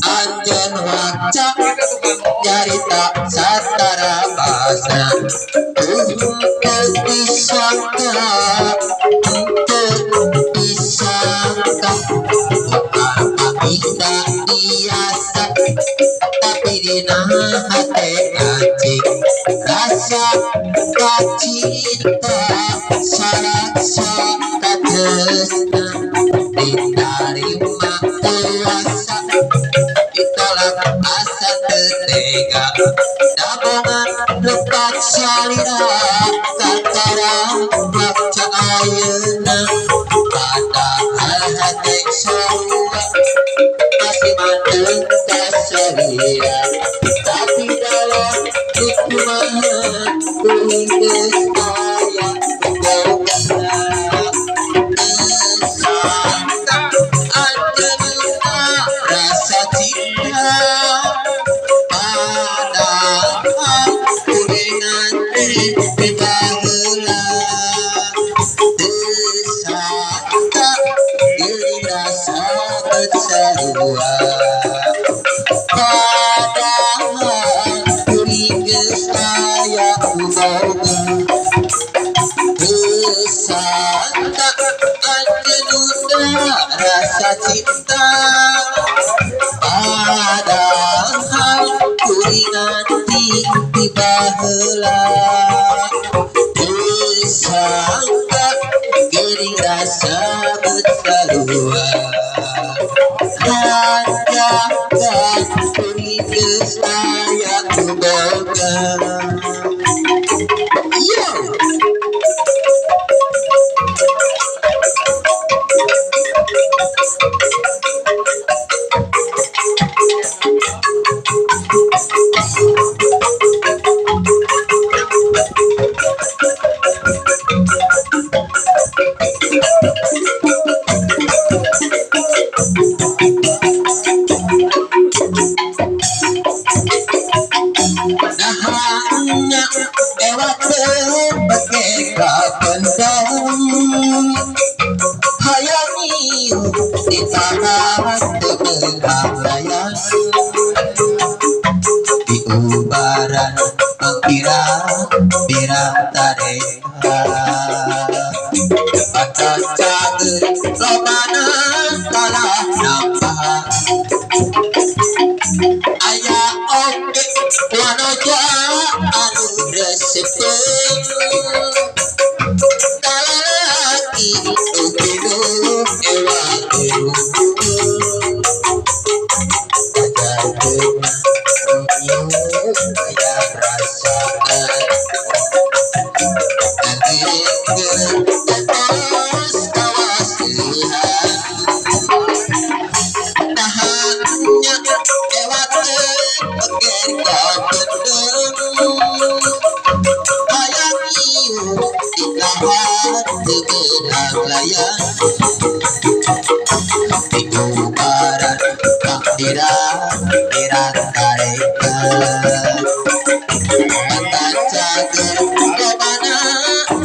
Anjen waca nyarita satara basa untuk disangka tidak biasa tapi dina hati anjing rasa kacinta sarak-sarak tresna diterima kuasa ditolak asa tetega dabongan lekat salira kakara baca ayeuna padahal hati sarua masih manteng kasalia tapi dalam hikmah kuingges kaya boga rasa cinta padahal kuringan di baheula disangka diri rasa bersarua padahal kuringges kaya boga disangka anjeunna rasa cinta padahal kuringan di baheula disangka geuning rasa bersarua hanjakan kuring geus aya boga yo. Nahanya ewat sebagai kapendam hayangi di tanah tebelang layang di ubaran pirang tareka baca cager lobana kalah nampak aya oke wanoja anu resepkeun kalalaki ukinu ewakeun jajakeun aya rasaan nanggekeun terus kawasihan nahannya ewat peker kapendem hayang ieu dikahat tebelang layang di ubaran takdiran pirang tareka mata cager kemana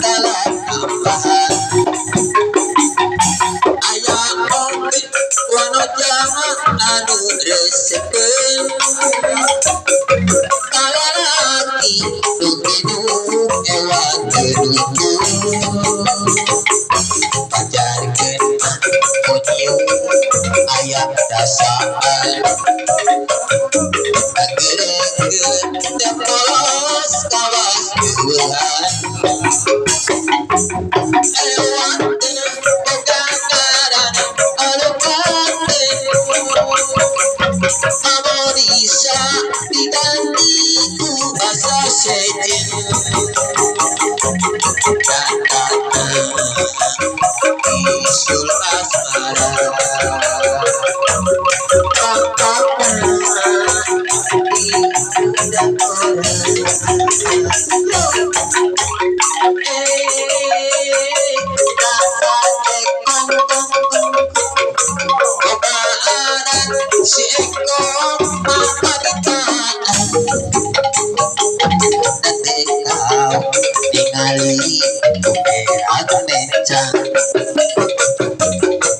dalam tambahan aya oke wanoja anu resepkeun kalalaki ukinu ewakeun pajarkeun punyiu aya dasaan kagerekeun depos kawas dueuhan ewakeun boga ngaran anu kate Amorisa diganti ku basa sejen datang isul asmara kakaknya tidak si Eko mapanitaan nanti kau ningali berat meja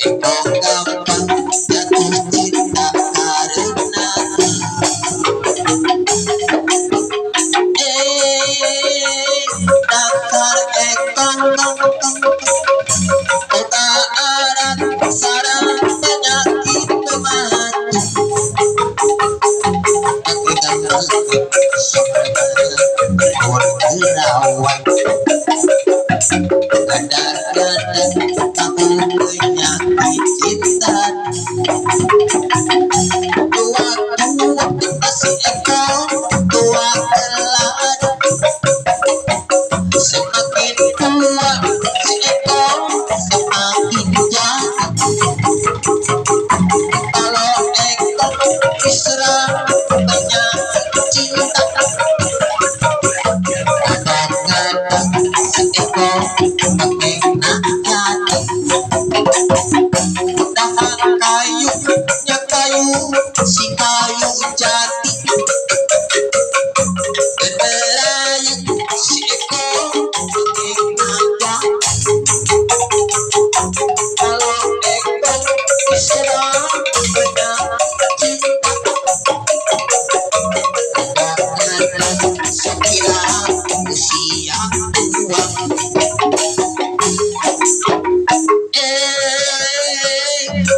Eko gampang jatuh cinta karena dasar Eko kota arat sarang penyakit memati Berawat kadang-kadang aku penyakit cinta tua-tua si Eko tua telat semakin tua si Eko semakin jatuh kalau Eko diserang penyakit cinta kadang-kadang si Eko mengenak jatuh dahan kayunya kayu si kayu jati berayu si Eko mengenak jatuh kalau Eko diserang penyakit cinta kadang-kadang sekira usia tua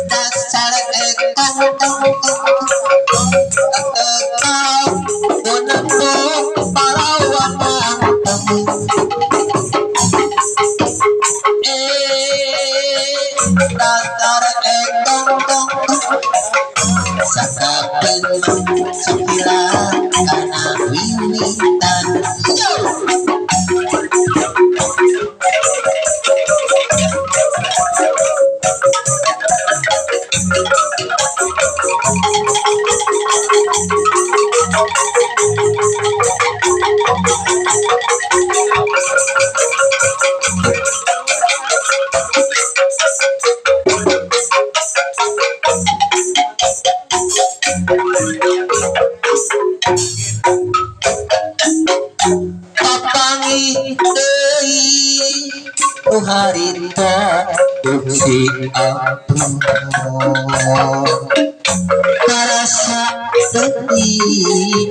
dasar Eko kau menepuk pahlawan matamu dasar Eko sakapen sekira karena wiwitan papangi deui nu harita si abu karasa deui